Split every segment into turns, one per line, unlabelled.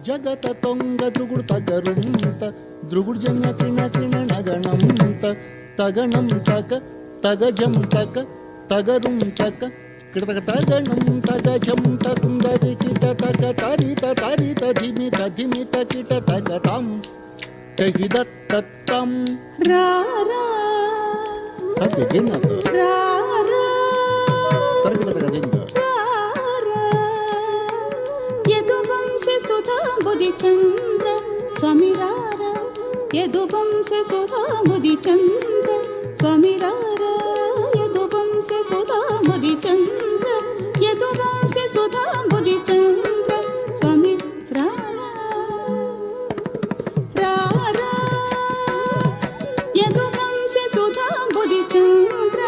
జగత తొంగ ద్రుగుడు తగరుంత ద్రుగుడు జంగ కిణ కిణ నగణంత తగణం తక తగజం తక తగరుం తక కిడతక తగణం తగజం తకుందరి కిట తక తరిత తరిత ధిమిత ధిమిత కిట తగతం తహిదత్తత్తం
రారా
తగిన
రారా
సరిగ్గా తగదింద
సుధా బుధి చంద్ర స్వామి రారా యదువంశ సుధా బుధి చంద్ర స్వామి రారా యదువంశ సుధా బుధి చంద్ర యదువంశ సుధా బుధి చంద్ర స్వామి రారా రారా యదువంశ సుధా బుధి చంద్ర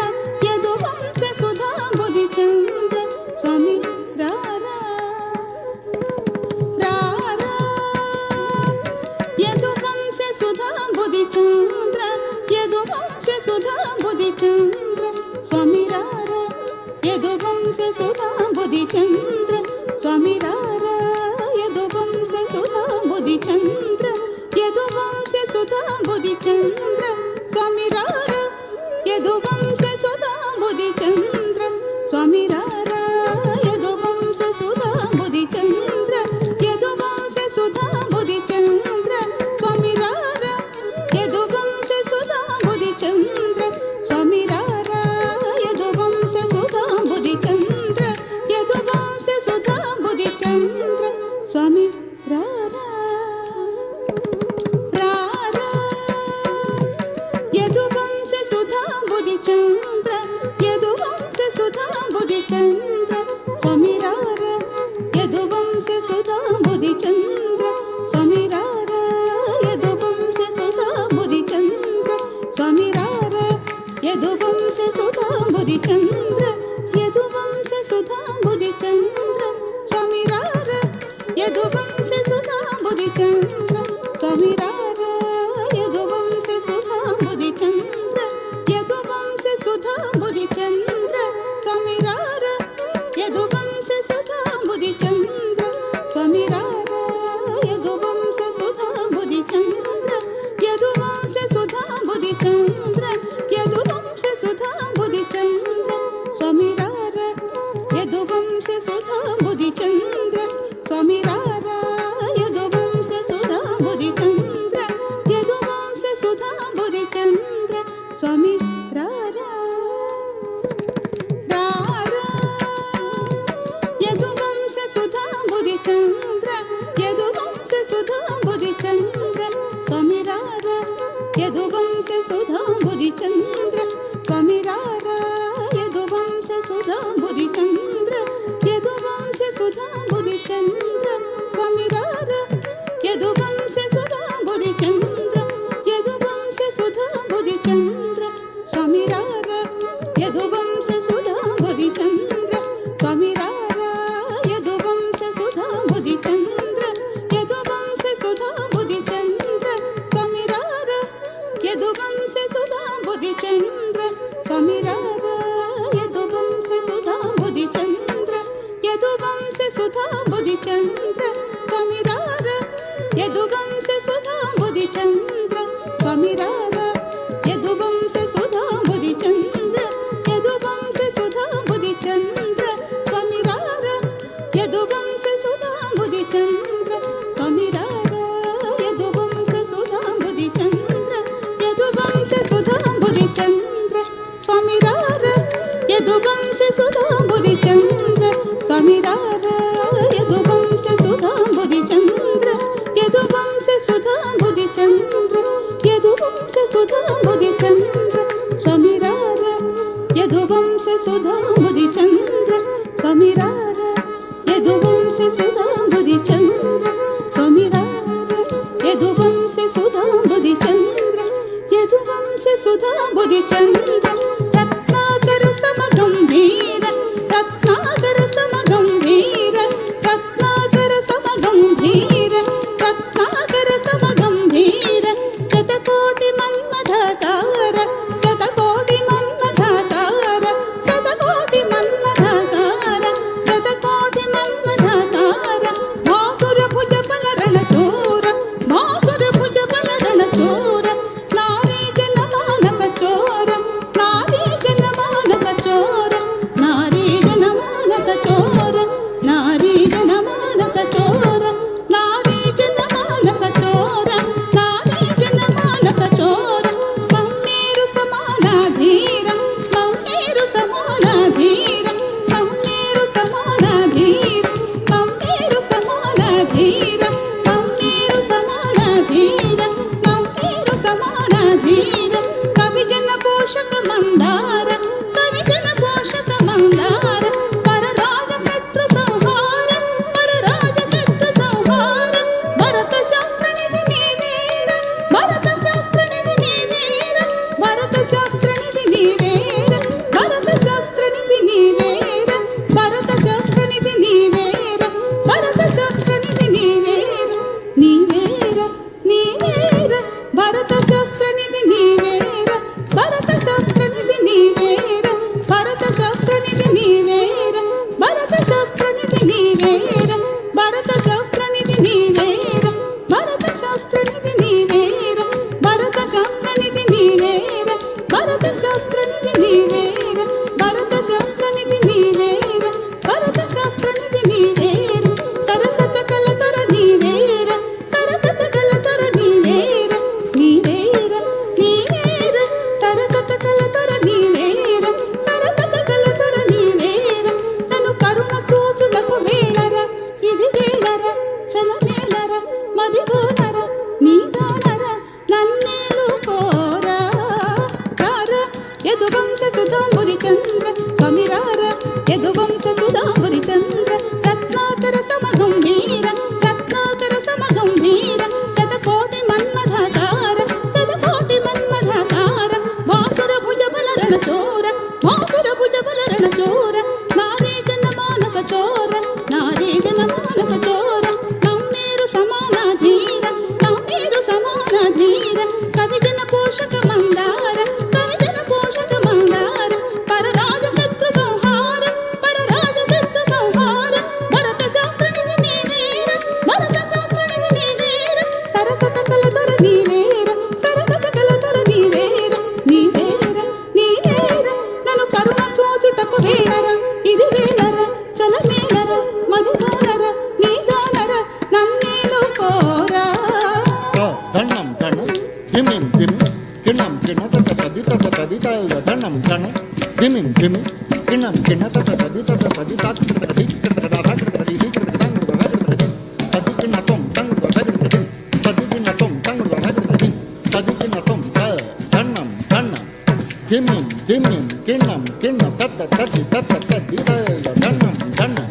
యదువంశ సుధా బుధి చంద్ర స్వామి రారా చంద్ర యదువంశ సుధా బుధి చంద్ర స్వామి రారా యదువంశ సుధా బుధి చంద్ర స్వామి రారా యదువంశ సుధా బుధి చంద్ర యదువంశ సుధా బుధి చంద్ర స్వామి రారా యదువంశ సుధా బుధి చంద్ర స్వామి రారా యదువంశ సుధా బుధి చంద్ర యదువంశ సుధా బుధి చంద్ర స్వామి రారా యదువంశ సుధా బుధి చంద్ర స్వామి రారా యదువంశ సుధా బుధి చంద్ర యదువంశ సుధా బుధి చంద్ర స్వామి రారా రారా యదువంశ సుధా బుధి చంద్ర యదువంశ సుధా బుధి చంద్ర స్వామి రారా యదువంశ సుధా బుధి చంద్ర స్వామి రారా యదువంశ సుధా బుధి చంద్ర స్వామి రారా యదువంశ సుధా బుధి చంద్ర యదువంశ సుధా బుధి చంద్ర స్వామి రారా యదువంశ సుధా బుధి చంద్ర స్వామి రారా యదువంశ సుధా బుధి చంద్ర యదువంశ సుధా బుధి చంద్ర స్వామి రారా యదువంశ సుధా బుధి చంద్ర స్వామి రారా యదువంశ సుధా బుధి చంద్ర యదువంశ సుధా బుధి చంద్ర యదువంశ సుధా బుధి చంద్ర స్వామి రారా యదువంశ సుధా బుధి చంద్ర స్వామి రారా యదువంశ సుధా బుధి చంద్ర యదువంశ సుధా బుధి చంద్ర స్వామి రారా రారా యదువంశ సుధా బుధి చంద్ర యదువంశ సుధా బుధి చంద్ర స్వామి రారా యదువంశ సుధా బుధి చంద్ర స్వామి రారా యదువంశ సుధా బుధి చంద్ర యదువంశ సుధా బుధి చంద్ర స్వామి రారా యదువంశ సుధా బుధి చంద్ర యదువంశ సుధా బుధి చంద్ర స్వామి రారా యదువంశ సుధా బుధి చంద్ర స్వామి రారా యదువంశ సుధా బుధి చంద్ర యదువంశ సుధా బుధి చంద్ర స్వామి రారా యదువంశ సుధా బుధి చంద్ర స్వామి రారా యదువంశ సుధా బుధి చంద్ర యదువంశ సుధా బుధి చంద్ర స్వామి రారా యదువంశ సుధా బుధి చంద్ర స్వామి రారా యదువంశ సుధా బుధి చంద్ర యదువంశ సుధా బుధి చంద్ర స్వామి రారా యదువంశ సుధా బుధి చంద్ర స్వామి రారా యదువంశ సుధా బుధి చంద్ర యదువంశ సుధా బుధి చంద్ర స్వామి రారా యదువంశ సుధా బుధి చంద్ర స్వామి రారా యదువంశ సుధా బుధి చంద్ర యదువంశ సుధా బుధి చంద్ర యదువంశ సుధా బుధి చంద్ర స్వామి రారా యదువంశ సుధా బుధి చంద్ర స్వామి రారా యదువంశ సుధా బుధి చంద్ర స్వామి రారా యదువంశ సుధా బుధి చంద్ర యదువంశ సుధా బుధి చంద్ర రత్నాకర సమ ಮಂದಾರ ಪರರಾಜ ಶತ್ರು ಸಂಹಾರ ಪರರಾಜ ಶತ್ರು ಸಂಹಾರ ಭರತ ಶಾಸ್ತ್ರ ನಿಧಿ ನೀವೇರ ಭರತ ಶಾಸ್ತ್ರ ನಿಧಿ ನೀವೇರ ಭರತ ಶಾಸ್ತ್ರ ನಿಧಿ ನೀವೇರ ಭರತ ಶಾಸ್ತ್ರ ನಿಧಿ ನೀವೇರ ಭರತ ಶಾಸ್ತ್ರ ನಿಧಿ ನೀವೇರ ಭರತ ಶಾಸ್ತ್ರ ನಿಧಿ ನೀವೇರ ನೀವೇರ ನೀವೇರ ಭರತ ಶಾಸ್ತ್ರ ನಿಧಿ ನೀವೇರ ಭರತ ಶಾಸ್ತ್ರ ನಿಧಿ ನೀವೇರ ಭರತ ಶಾಸ್ತ್ರ ನಿಧಿ ನೀವೇರ ಭರತ ಶಾಸ್ತ್ರ ನಿಧಿ ನೀವೇರ ಭರತ ಶಾಸ್ತ್ರ ನಿಧಿ ನೀವೇರ ಭರತ ಶಾಸ್ತ್ರ ನಿಧಿ ನೀವೇರ ಭರತ ಶಾಸ್ತ್ರ ನಿಧಿ ನೀವೇರ ಭರತ ಶಾಸ್ತ್ರ ನಿಧಿ ನೀವೇರ ಭರತ ಶಾಸ್ತ್ರ ನಿಧಿ ನೀವೇರ ಭರತ ಶಾಸ್ತ್ರ ನಿಧಿ ನೀವೇರ ಸರಸತ ಕಲತರ ನೀವೇರ ಸರಸತ ಕಲತರ ನೀವೇರ ನೀವೇರ ನೀವೇರ ಸರಸತ ಕಲತರ ನೀವೇರ ಸರಸತ ಕಲತರ ನೀವೇರ ತನು ಕರುಣ ಚೋಚುಟಕು ಬೇಳರ ఇది వేళర చలమేళర మదిగోనర నీదానర నన్నేలు కోరా రార యదువంశ సుధాంబురి చంద్ర కమిరార యదువంశ సుధాంబురి చంద్ర రత్నాకర సమగంభీర రత్నాకర సమగంభీర శతకోటి మన్మధాకార శతకోటి మన్మధాకార వాసుర భుజ బలరణ చోర వాసుర భుజ బలరణ చోర నారీ జన మానస చోర నారీ జన మానస చోర నమ్మేరు సమాన ధీర నమ్మేరు సమాన ధీర కవిజన పోషక మందార కవిజన పోషక మందార పరరాజ శత్రు సంహార పరరాజ శత్రు సంహార భరత శాస్త్ర నిధి నీవేర భరత శాస్త్ర నిధి నీవేర సరసత కలతర నీవేర సరసత కలతర నీవేర నీవేర నీవేర నన్ను కరుణ చోచుటకు వేళర ఇది వేళర చలమేళర మధుగానర నీదానర నన్నేలు కోరా
ధనం ధనం ధిమిం ధిమి కిణం కిణ తత తది తత తది ధనం ధనం ధిమిం ధిమి కిణం కిణ తత తది తత తది తాత్ తది తది తది కిణతం తంగు తది తది కిణతం తంగు తది తది కిణతం ధనం ధనం ధిమిం ధిమిం కిణం కిణ తత తది తత తది ధనం ధనం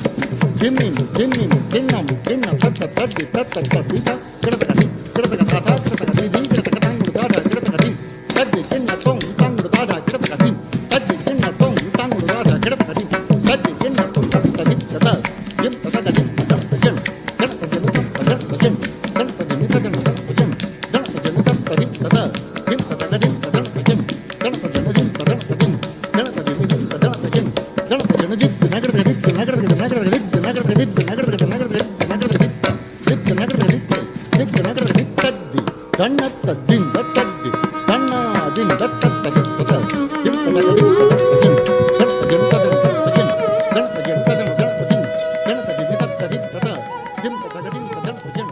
ధిమిం ధిమిం కిణం కిణ తత తది తత తది కిణతది కిణతక తత కిణతది కిణతక తంగు దాదా కిణతది తది కిణతం తంగు దాదా కిణతది తది కిణతం తంగు దాదా కిణతది తది కిణతం తది తద జిం తదది తదజం గణపతి తదజం గణపతి నితదం తదజం గణపతి నితదది తద జిం తదది తదజం గణపతి నితదం తదజం గణపతి నితదం తదజం గణపతి నితదం నగరది నగరది నగరది నగరది నగరది నగరది నగరది తద్ది దన్న తద్దిం తద్ది దన్న దిం తద్ది తద జిం తదది తదజం గణపతి నితదం తదజం గణపతి నితదం గణపతి నితదది తద జిం తదది తదజం